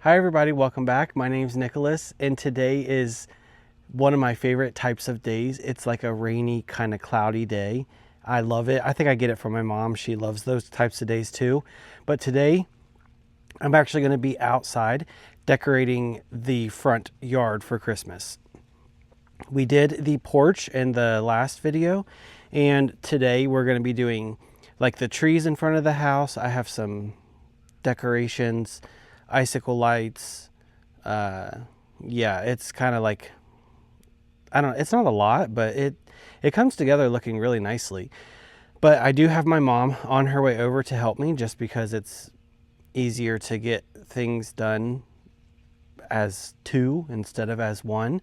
Hi everybody, welcome back. My name's Nicholas and today is one of my favorite types of days. It's like a rainy, kind of cloudy day. I love it. I think I get it from my mom. She loves those types of days too. But today I'm actually going to be outside decorating the front yard for Christmas. We did the porch in the last video, and today we're going to be doing like the trees in front of the house. I have some decorations, icicle lights. Yeah, it's kind of like, I don't know, it's not a lot, but it comes together looking really nicely. But I do have my mom on her way over to help me, just because it's easier to get things done as two instead of as one.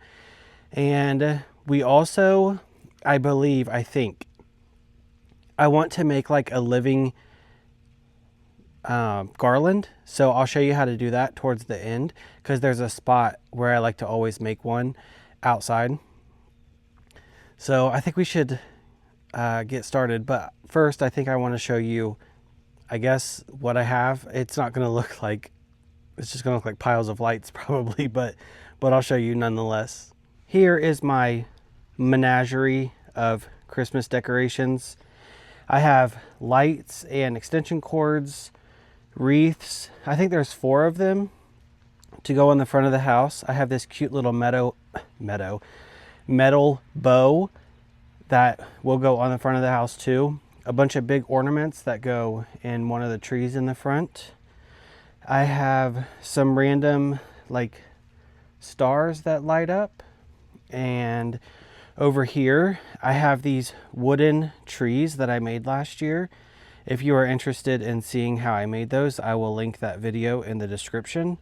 And we also, I think I want to make like a living garland. So I'll show you how to do that towards the end, because there's a spot where I like to always make one outside. So I think we should get started. But first, I think I want to show you, I guess, what I have. It's not going to look like, it's just going to look like piles of lights probably, but I'll show you nonetheless. Here is my menagerie of Christmas decorations. I have lights and extension cords, wreaths. I think there's 4 of them to go on the front of the house. I have this cute little metal bow that will go on the front of the house too. A bunch of big ornaments that go in one of the trees in the front. I have some random like stars that light up. And over here, I have these wooden trees that I made last year. If you are interested in seeing how I made those, I will link that video in the description.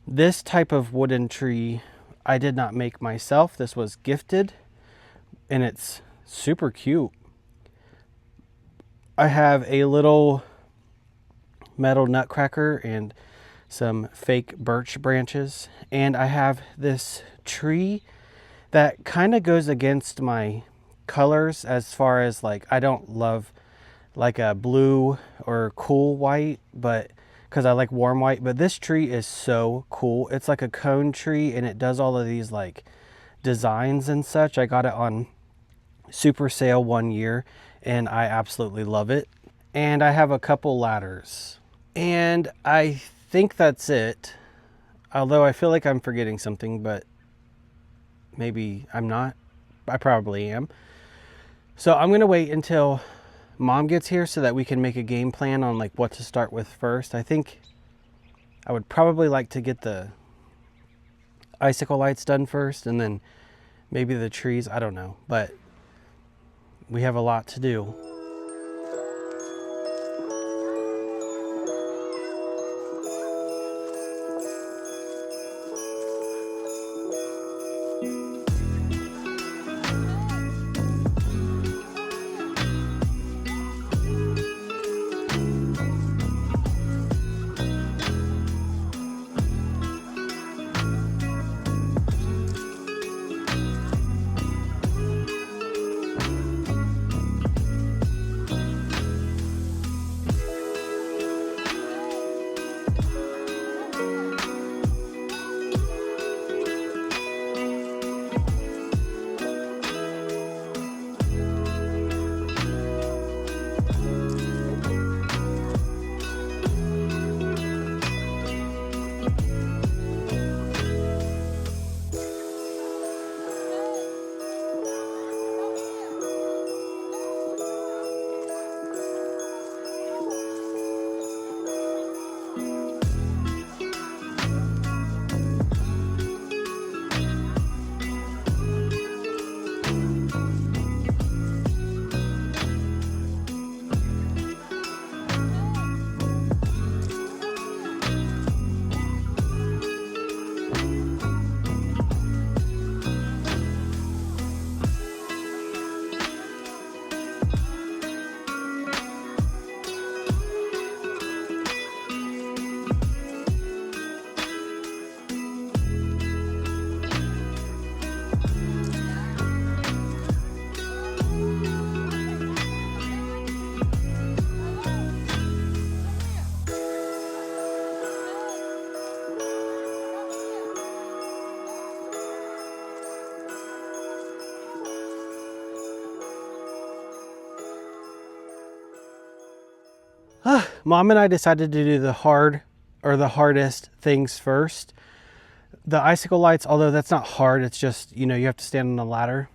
This type of wooden tree, I did not make myself. This was gifted, and it's super cute. I have a little metal nutcracker and some fake birch branches. And I have this tree that kind of goes against my colors, as far as like, I don't love like a blue or cool white, but because I like warm white. But this tree is so cool. It's like a cone tree, and it does all of these like designs and such. I got it on super sale one year, and I absolutely love it. And I have a couple ladders, and I think that's it. Although I feel like I'm forgetting something, but maybe I'm not. I probably am. So I'm gonna wait until Mom gets here so that we can make a game plan on like what to start with first. I think I would probably like to get the icicle lights done first, and then maybe the trees. I don't know, but we have a lot to do. Mom and I decided to do the hardest things first. The icicle lights, although that's not hard, it's just, you know, you have to stand on a ladder.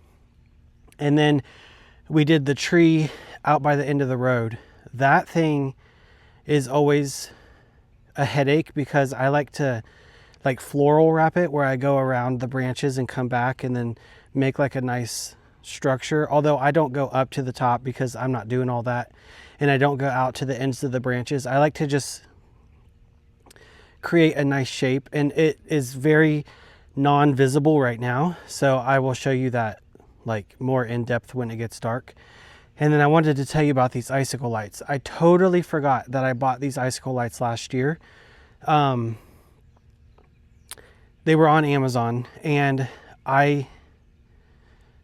And then we did the tree out by the end of the road. That thing is always a headache because I like to like floral wrap it, where I go around the branches and come back and then make like a nice structure. Although I don't go up to the top because I'm not doing all that, and I don't go out to the ends of the branches. I like to just create a nice shape, and it is very non-visible right now, so I will show you that like more in depth when it gets dark. And then I wanted to tell you about these icicle lights. I totally forgot that I bought these icicle lights last year. They were on Amazon, and I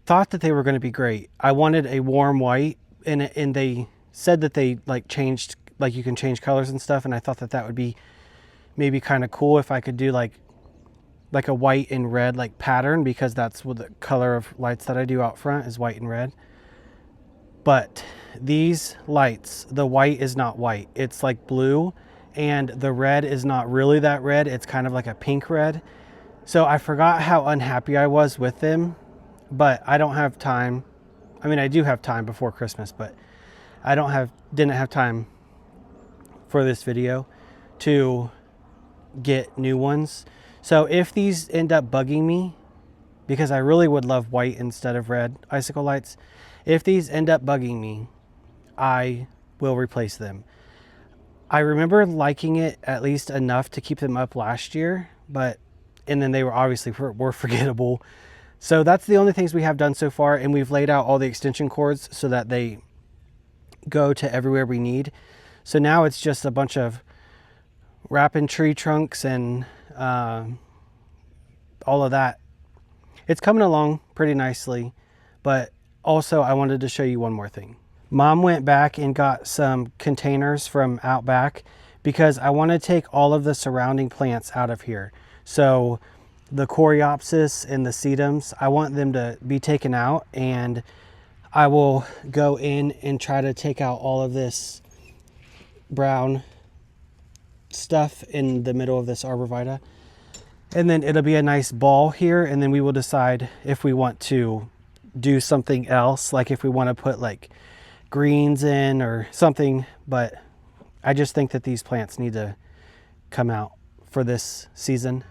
thought that they were going to be great. I wanted a warm white, and they said that they like changed, like you can change colors and stuff, and I thought that that would be maybe kind of cool if I could do like a white and red like pattern, because that's what the color of lights that I do out front is, white and red. But these lights, the white is not white, it's like blue, and the red is not really that red, it's kind of like a pink red. So I forgot how unhappy I was with them, but I don't have time. I mean, I do have time before Christmas, but I didn't have time for this video to get new ones. So if these end up bugging me, because I really would love white instead of red icicle lights, if these end up bugging me, I will replace them. I remember liking it at least enough to keep them up last year, and then they were obviously were forgettable. So that's the only things we have done so far, and we've laid out all the extension cords so that they go to everywhere we need. So now it's just a bunch of wrapping tree trunks and all of that. It's coming along pretty nicely, but also I wanted to show you one more thing. Mom went back and got some containers from out back because I want to take all of the surrounding plants out of here. So the coreopsis and the sedums, I want them to be taken out, and I will go in and try to take out all of this brown stuff in the middle of this arborvitae. And then it'll be a nice ball here, and then we will decide if we want to do something else, like if we want to put like greens in or something. But I just think that these plants need to come out for this season.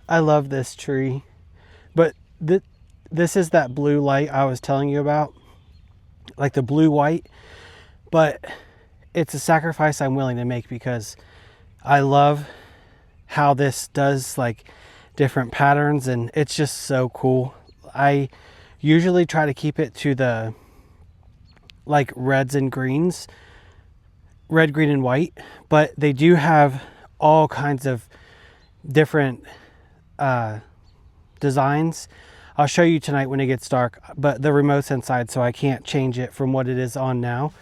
I love this tree. But this is that blue light I was telling you about, like the blue white. But it's a sacrifice I'm willing to make because I love how this does like different patterns, and it's just so cool. I usually try to keep it to the like reds and greens, red, green, and white, but they do have all kinds of different designs. I'll show you tonight when it gets dark, but the remote's inside, so I can't change it from what it is on now.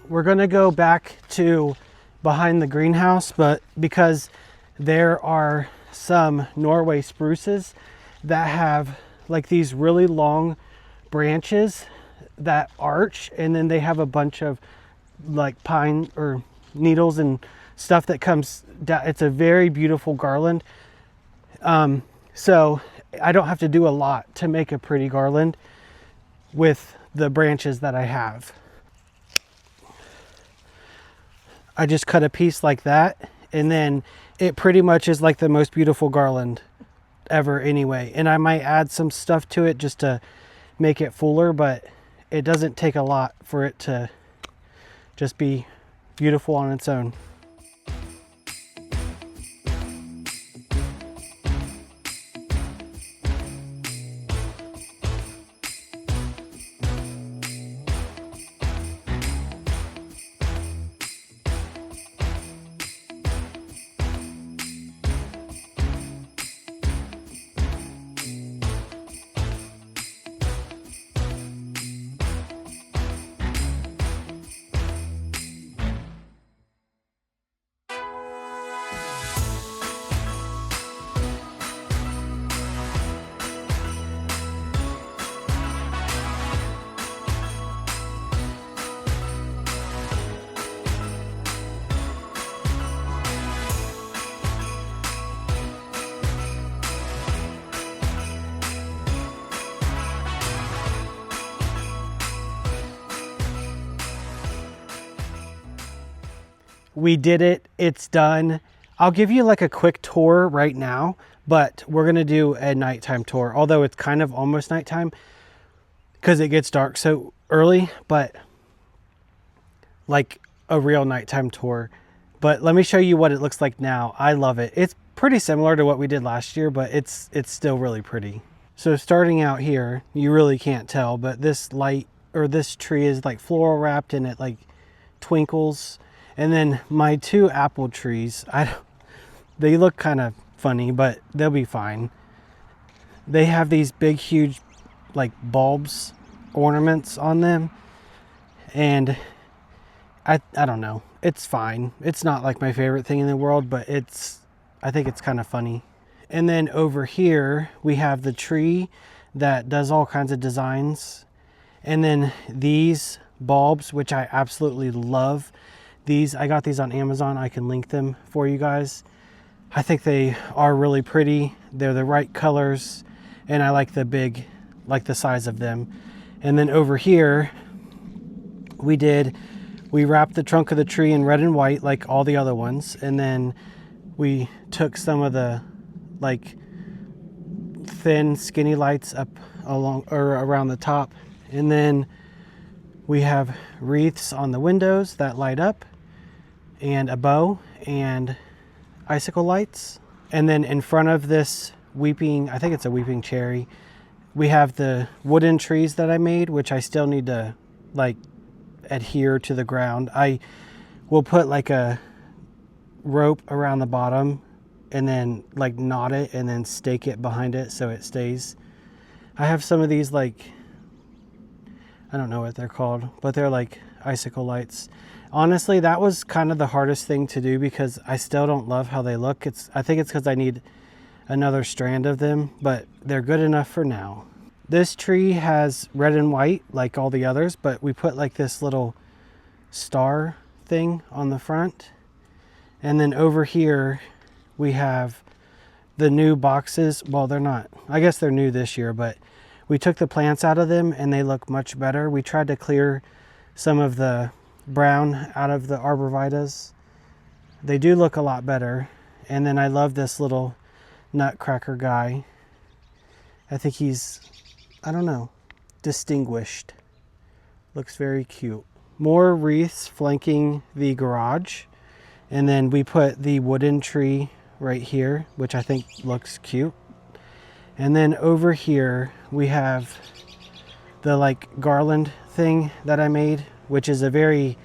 We're gonna go back to behind the greenhouse, but because there are some Norway spruces that have like these really long branches that arch, and then they have a bunch of like pine or needles and stuff that comes down. It's a very beautiful garland. So I don't have to do a lot to make a pretty garland with the branches that I have. I just cut a piece like that, and then it pretty much is like the most beautiful garland ever anyway. And I might add some stuff to it just to make it fuller, but it doesn't take a lot for it to just be beautiful on its own. We did it. It's done. I'll give you like a quick tour right now, but we're going to do a nighttime tour, although it's kind of almost nighttime because it gets dark so early, but like a real nighttime tour. But let me show you what it looks like now. I love it. It's pretty similar to what we did last year, but it's still really pretty. So starting out here, you really can't tell, but this light or this tree is like floral wrapped and it like twinkles. And then my two apple trees, they look kind of funny, but they'll be fine. They have these big, huge like bulbs, ornaments on them. And I don't know. It's fine. It's not like my favorite thing in the world, but I think it's kind of funny. And then over here, we have the tree that does all kinds of designs. And then these bulbs, which I absolutely love. I got these on Amazon. I can link them for you guys. I think they are really pretty. They're the right colors. And I like the size of them. And then over here, we wrapped the trunk of the tree in red and white like all the other ones. And then we took some of the like thin skinny lights up along or around the top. And then we have wreaths on the windows that light up and a bow and icicle lights. And then in front of this I think it's a weeping cherry, we have the wooden trees that I made, which I still need to like adhere to the ground. I will put like a rope around the bottom and then like knot it and then stake it behind it so it stays. I have some of these like, I don't know what they're called, but they're like icicle lights. Honestly, that was kind of the hardest thing to do because I still don't love how they look. I think it's because I need another strand of them, but they're good enough for now. This tree has red and white like all the others, but we put like this little star thing on the front. And then over here we have the new boxes. Well, they're not, I guess they're new this year, but we took the plants out of them and they look much better. We tried to clear some of the brown out of the arborvitaes. They do look a lot better. And then I love this little nutcracker guy. I think he's, I don't know, distinguished. Looks very cute. More wreaths flanking the garage. And then we put the wooden tree right here, which I think looks cute. And then over here we have the like garland thing that I made, which is a very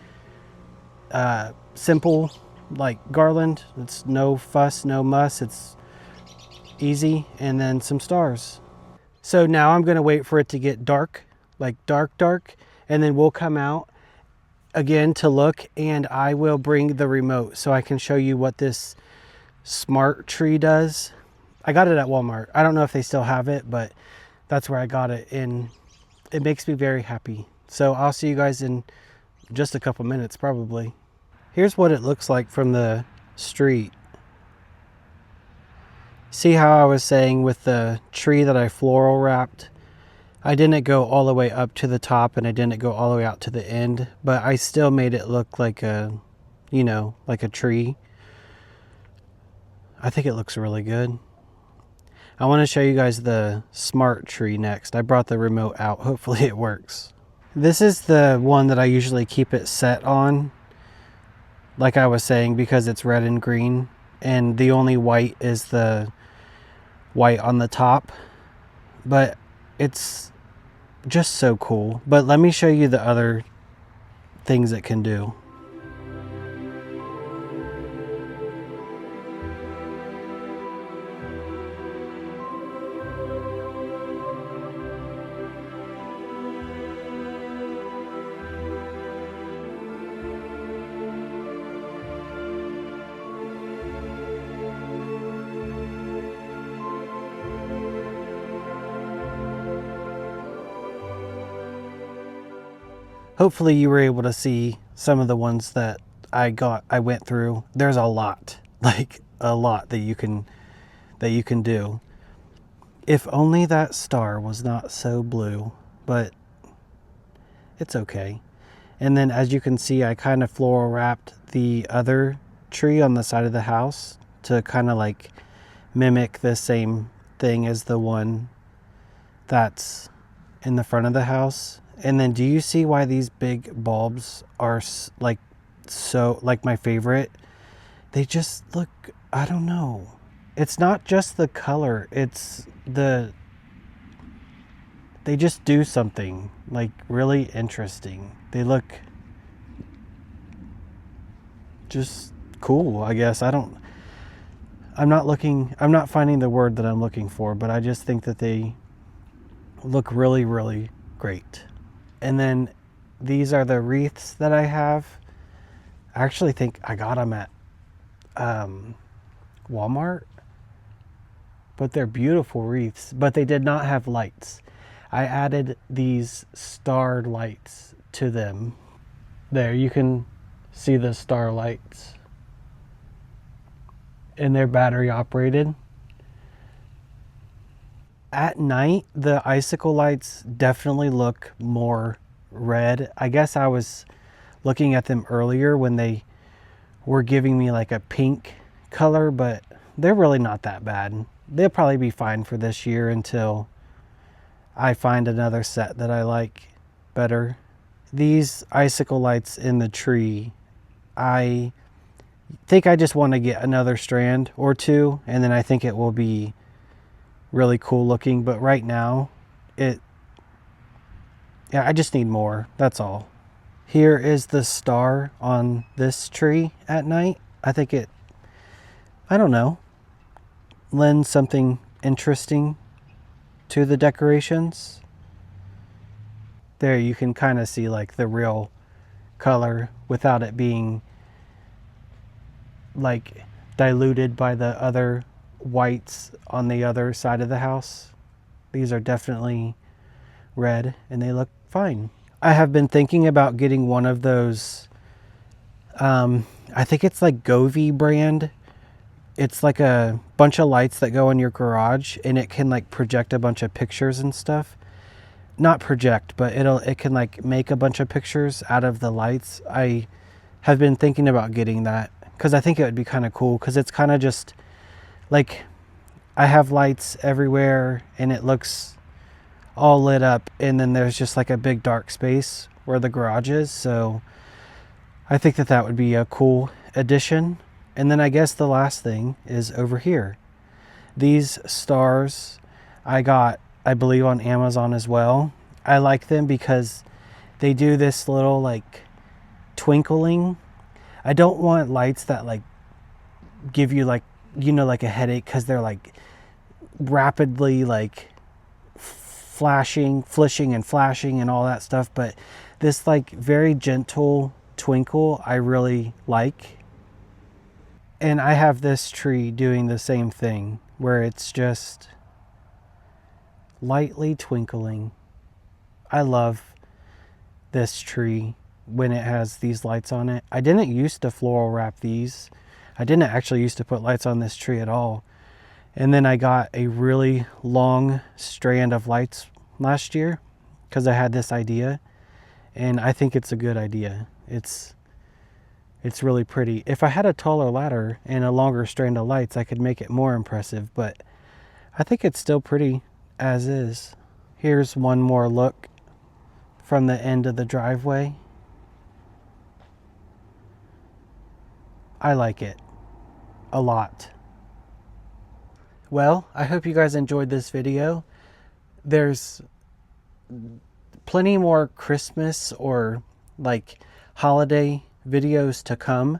simple like garland. It's no fuss, no muss. It's easy. And then some stars. So now I'm going to wait for it to get dark, like dark, and then we'll come out again to look, and I will bring the remote so I can show you what this smart tree does. I got it at Walmart. I don't know if they still have it, but that's where I got it, and it makes me very happy. So I'll see you guys in just a couple minutes probably. Here's what it looks like from the street. See how I was saying with the tree that I floral wrapped, I didn't go all the way up to the top and I didn't go all the way out to the end, but I still made it look like a, you know, like a tree. I think it looks really good. I want to show you guys the smart tree next. I brought the remote out. Hopefully it works. This is the one that I usually keep it set on, like I was saying, because it's red and green, and the only white is the white on the top, but it's just so cool. But let me show you the other things it can do. Hopefully you were able to see some of the ones that I went through. There's a lot, like a lot that you can do. If only that star was not so blue, but it's okay. And then as you can see, I kind of floral wrapped the other tree on the side of the house to kind of like mimic the same thing as the one that's in the front of the house. And then do you see why these big bulbs are like so like my favorite? They just look, I don't know. It's not just the color, it's they just do something like really interesting. They look just cool, I guess. I'm not finding the word that I'm looking for, but I just think that they look really, really great. And then these are the wreaths that I have. I actually think I got them at Walmart, but they're beautiful wreaths, but they did not have lights. I added these starred lights to them. There, you can see the star lights, and they're battery operated. At night, the icicle lights definitely look more red. I guess I was looking at them earlier when they were giving me like a pink color, but they're really not that bad. They'll probably be fine for this year until I find another set that I like better. These icicle lights in the tree, I think I just want to get another strand or two, and then I think it will be really cool looking. But right now, I just need more. That's all. Here is the star on this tree at night. I think I don't know, lends something interesting to the decorations. There you can kind of see like the real color without it being like diluted by the other whites on the other side of the house. These are definitely red and they look fine. I have been thinking about getting one of those, I think it's like Govee brand. It's like a bunch of lights that go in your garage, and it can like project a bunch of pictures and stuff. Not project, but it can like make a bunch of pictures out of the lights. I have been thinking about getting that because I think it would be kind of cool, because it's kind of just like I have lights everywhere and it looks all lit up, and then there's just like a big dark space where the garage is. So I think that would be a cool addition. And then I guess the last thing is over here. These stars I got, I believe, on Amazon as well. I like them because they do this little like twinkling. I don't want lights that like give you like, you know, like a headache, because they're like rapidly like flashing and flashing and all that stuff. But this like very gentle twinkle I really like. And I have this tree doing the same thing, where it's just lightly twinkling. I love this tree when it has these lights on it. I didn't used to floral wrap these. I didn't actually used to put lights on this tree at all. And then I got a really long strand of lights last year because I had this idea, and I think it's a good idea. It's really pretty. If I had a taller ladder and a longer strand of lights, I could make it more impressive, but I think it's still pretty as is. Here's one more look from the end of the driveway. I like it a lot. Well, I hope you guys enjoyed this video. There's plenty more Christmas or like holiday videos to come,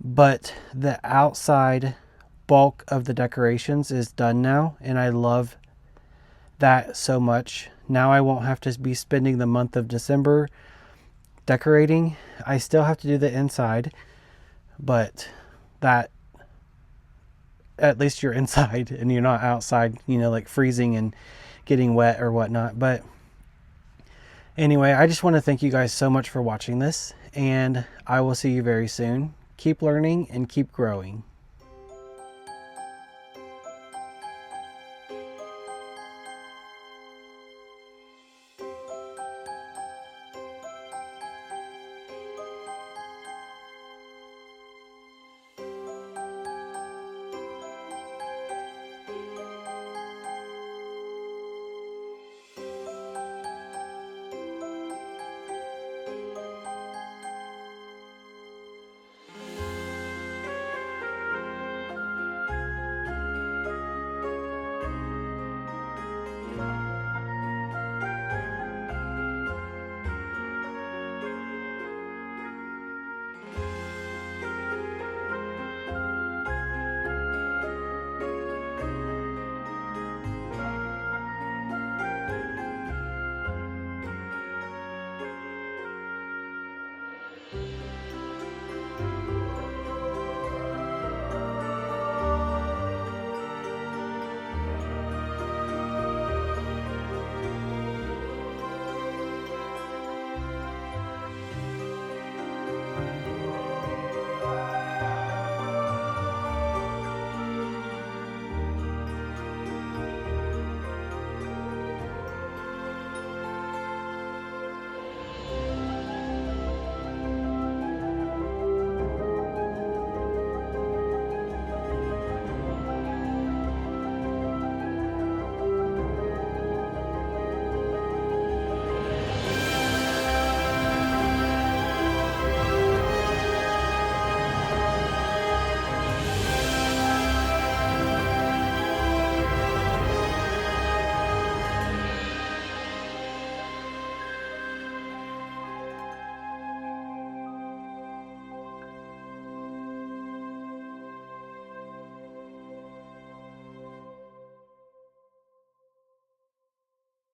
but the outside bulk of the decorations is done now, and I love that so much. Now I won't have to be spending the month of December decorating. I still have to do the inside, but that at least you're inside and you're not outside, you know, like freezing and getting wet or whatnot. But anyway, I just want to thank you guys so much for watching this, and I will see you very soon. Keep learning and keep growing.